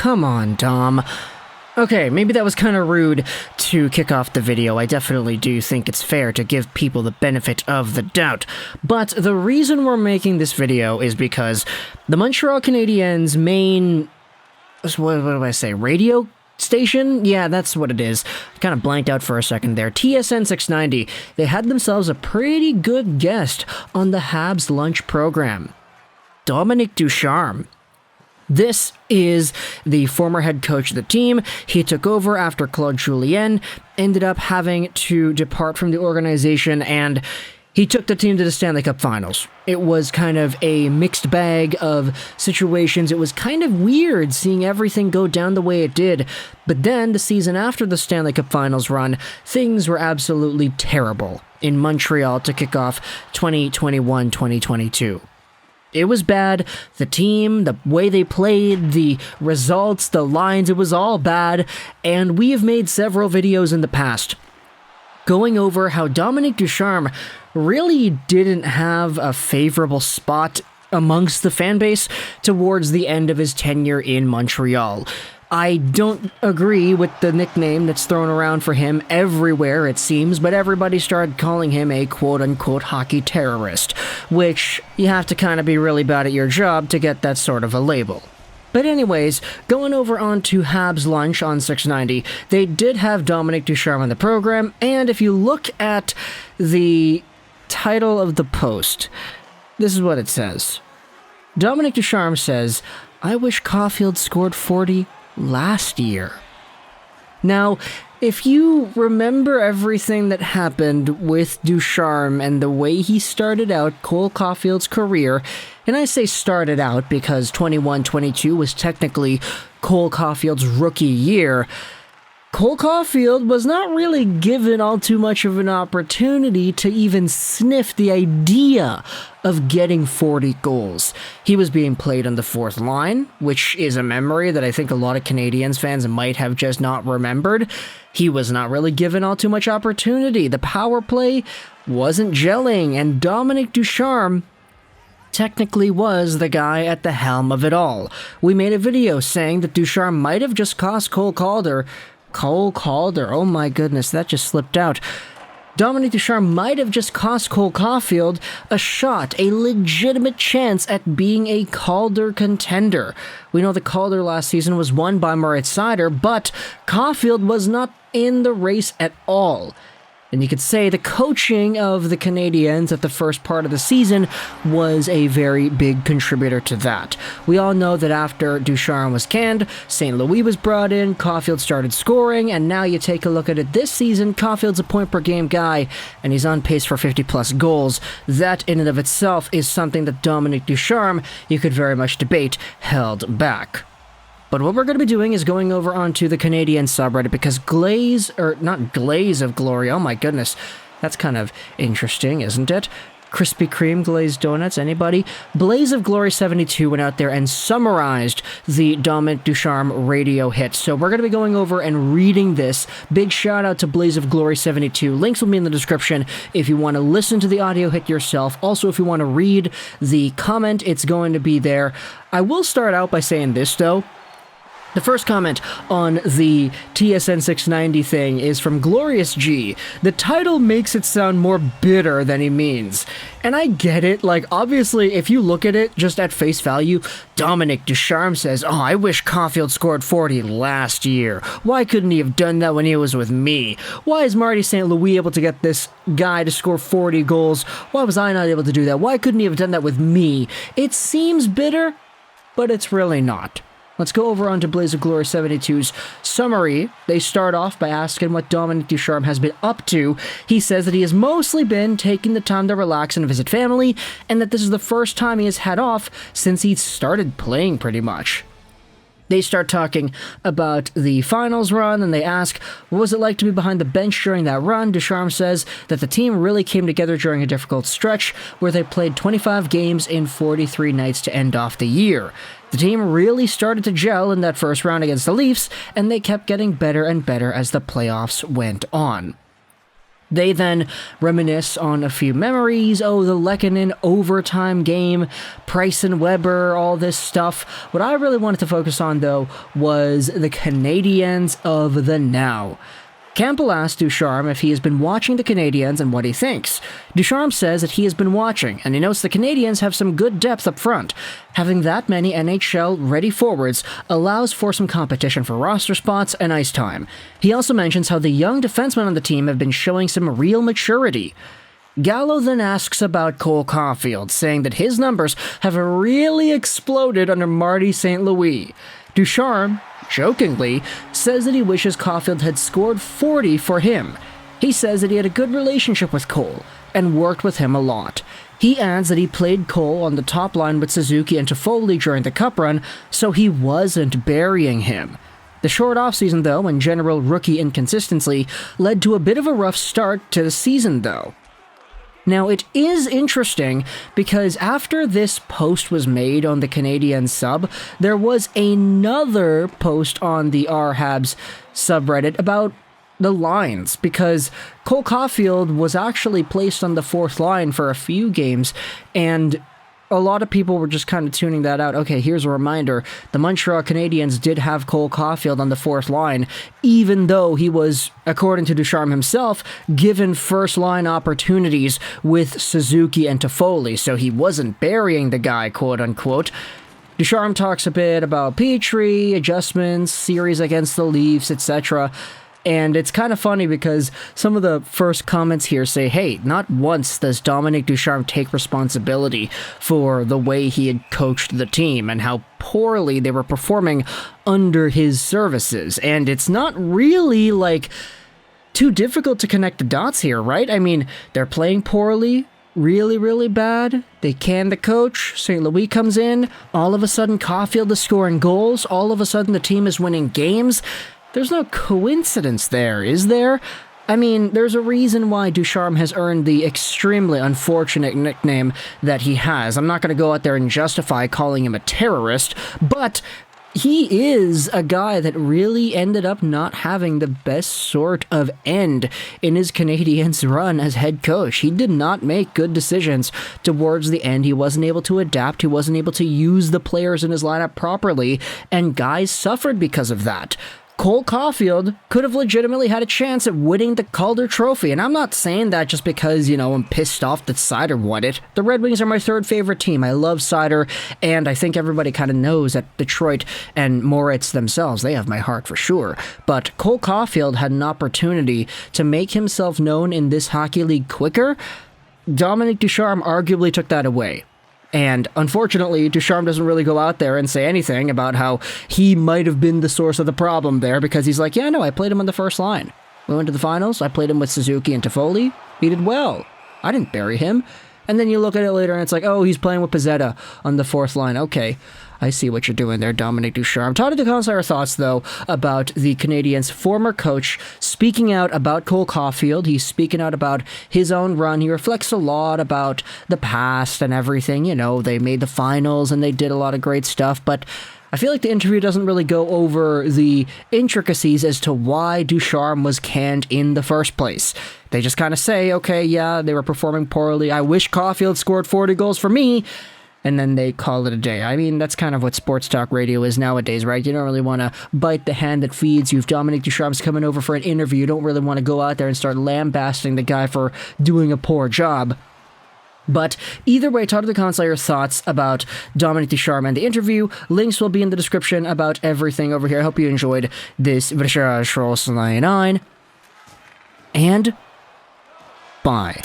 come on, Dom. Okay, maybe that was kind of rude to kick off the video. I definitely do think it's fair to give people the benefit of the doubt. But the reason we're making this video is because the Montreal Canadiens' main... what do I say? Radio station? Yeah, that's what it is. Kind of blanked out for a second there. TSN 690. They had themselves a pretty good guest on the Habs lunch program. Dominic Ducharme. This is the former head coach of the team. He took over after Claude Julien ended up having to depart from the organization, and he took the team to the Stanley Cup Finals. It was kind of a mixed bag of situations. It was kind of weird seeing everything go down the way it did. But then, the season after the Stanley Cup Finals run, things were absolutely terrible in Montreal to kick off 2021-2022. It was bad. The team, the way they played, the results, the lines, it was all bad. And we have made several videos in the past going over how Dominic Ducharme really didn't have a favorable spot amongst the fan base towards the end of his tenure in Montreal. I don't agree with the nickname that's thrown around for him everywhere, it seems, but everybody started calling him a quote-unquote hockey terrorist, which you have to kind of be really bad at your job to get that sort of a label. But anyways, going over onto Habs lunch on 690, they did have Dominic Ducharme on the program, and if you look at the title of the post, this is what it says. Dominic Ducharme says, "I wish Caufield scored 40 last year." Now, if you remember everything that happened with Ducharme and the way he started out Cole Caufield's career, and I say started out because 21-22 was technically Cole Caufield's rookie year, Cole Caufield was not really given all too much of an opportunity to even sniff the idea of getting 40 goals. He was being played on the fourth line, which is a memory that I think a lot of Canadiens fans might have just not remembered. He was not really given all too much opportunity. The power play wasn't gelling, and Dominic Ducharme technically was the guy at the helm of it all. We made a video saying that Ducharme might have just cost Cole Calder, oh my goodness, that just slipped out. Dominic Ducharme might have just cost Cole Caufield a shot, a legitimate chance at being a Calder contender. We know the Calder last season was won by Moritz Seider, but Caufield was not in the race at all. And you could say the coaching of the Canadiens at the first part of the season was a very big contributor to that. We all know that after Ducharme was canned, St. Louis was brought in, Caufield started scoring, and now you take a look at it this season, Caufield's a point-per-game guy, and he's on pace for 50-plus goals. That in and of itself is something that Dominic Ducharme, you could very much debate, held back. But what we're going to be doing is going over onto the Canadian subreddit because not Glaze of Glory, oh my goodness, that's kind of interesting, isn't it? Krispy Kreme glazed donuts, anybody? Blaze of Glory 72 went out there and summarized the Dominic Ducharme radio hit. So we're going to be going over and reading this. Big shout out to Blaze of Glory 72. Links will be in the description if you want to listen to the audio hit yourself. Also, if you want to read the comment, it's going to be there. I will start out by saying this, though. The first comment on the TSN 690 thing is from Glorious G. The title makes it sound more bitter than he means. And I get it, like, obviously, if you look at it just at face value, Dominic Ducharme says, "Oh, I wish Caufield scored 40 last year. Why couldn't he have done that when he was with me? Why is Marty St. Louis able to get this guy to score 40 goals? Why was I not able to do that? Why couldn't he have done that with me?" It seems bitter, but it's really not. Let's go over onto Blaze of Glory 72's summary. They start off by asking what Dominic Ducharme has been up to. He says that he has mostly been taking the time to relax and visit family, and that this is the first time he has had off since he started playing, pretty much. They start talking about the finals run, and they ask, what was it like to be behind the bench during that run? Ducharme says that the team really came together during a difficult stretch where they played 25 games in 43 nights to end off the year. The team really started to gel in that first round against the Leafs, and they kept getting better and better as the playoffs went on. They then reminisce on a few memories. Oh, the Lehkonen overtime game, Price and Weber, all this stuff. What I really wanted to focus on, though, was the Canadiens of the now. Campbell asked Ducharme if he has been watching the Canadiens and what he thinks. Ducharme says that he has been watching, and he notes the Canadiens have some good depth up front. Having that many NHL-ready forwards allows for some competition for roster spots and ice time. He also mentions how the young defensemen on the team have been showing some real maturity. Gallo then asks about Cole Caufield, saying that his numbers have really exploded under Marty St. Louis. Ducharme, jokingly, says that he wishes Caufield had scored 40 for him. He says that he had a good relationship with Cole and worked with him a lot. He adds that he played Cole on the top line with Suzuki and Toffoli during the Cup run, so he wasn't burying him. The short offseason, though, and general rookie inconsistency led to a bit of a rough start to the season, though. Now, it is interesting because after this post was made on the Canadian sub, there was another post on the Habs subreddit about the lines, because Cole Caufield was actually placed on the fourth line for a few games, and a lot of people were just kind of tuning that out. Okay, here's a reminder. The Montreal Canadiens did have Cole Caufield on the fourth line, even though he was, according to Ducharme himself, given first-line opportunities with Suzuki and Toffoli, so he wasn't burying the guy, quote-unquote. Ducharme talks a bit about Petrie, adjustments, series against the Leafs, etc., and it's kind of funny because some of the first comments here say, hey, not once does Dominic Ducharme take responsibility for the way he had coached the team and how poorly they were performing under his services. And it's not really, too difficult to connect the dots here, right? I mean, they're playing poorly, really, really bad. They can the coach. St. Louis comes in. All of a sudden, Caufield is scoring goals. All of a sudden, the team is winning games. There's no coincidence there, is there? I mean, there's a reason why Ducharme has earned the extremely unfortunate nickname that he has. I'm not going to go out there and justify calling him a terrorist, but he is a guy that really ended up not having the best sort of end in his Canadiens run as head coach. He did not make good decisions towards the end. He wasn't able to adapt. He wasn't able to use the players in his lineup properly, and guys suffered because of that. Cole Caufield could have legitimately had a chance at winning the Calder Trophy, and I'm not saying that just because, I'm pissed off that Seider won it. The Red Wings are my third favorite team. I love Seider, and I think everybody kind of knows that Detroit and Moritz themselves, they have my heart for sure. But Cole Caufield had an opportunity to make himself known in this hockey league quicker. Dominique Ducharme arguably took that away. And unfortunately, Ducharme doesn't really go out there and say anything about how he might have been the source of the problem there, because he's like, yeah, no, I played him on the first line. We went to the finals, I played him with Suzuki and Toffoli. He did well. I didn't bury him. And then you look at it later and it's like, oh, he's playing with Pizzetta on the fourth line. Okay, I see what you're doing there, Dominique Ducharme. Talk to our thoughts, though, about the Canadiens' former coach speaking out about Cole Caufield. He's speaking out about his own run. He reflects a lot about the past and everything. They made the finals and they did a lot of great stuff, but I feel like the interview doesn't really go over the intricacies as to why Ducharme was canned in the first place. They just kind of say, okay, yeah, they were performing poorly. I wish Caufield scored 40 goals for me. And then they call it a day. I mean, that's kind of what sports talk radio is nowadays, right? You don't really want to bite the hand that feeds you. If Dominique Ducharme's coming over for an interview, you don't really want to go out there and start lambasting the guy for doing a poor job. But either way, talk to the console your thoughts about Dominique Ducharme and the interview. Links will be in the description about everything over here. I hope you enjoyed this Juraj 99. And bye.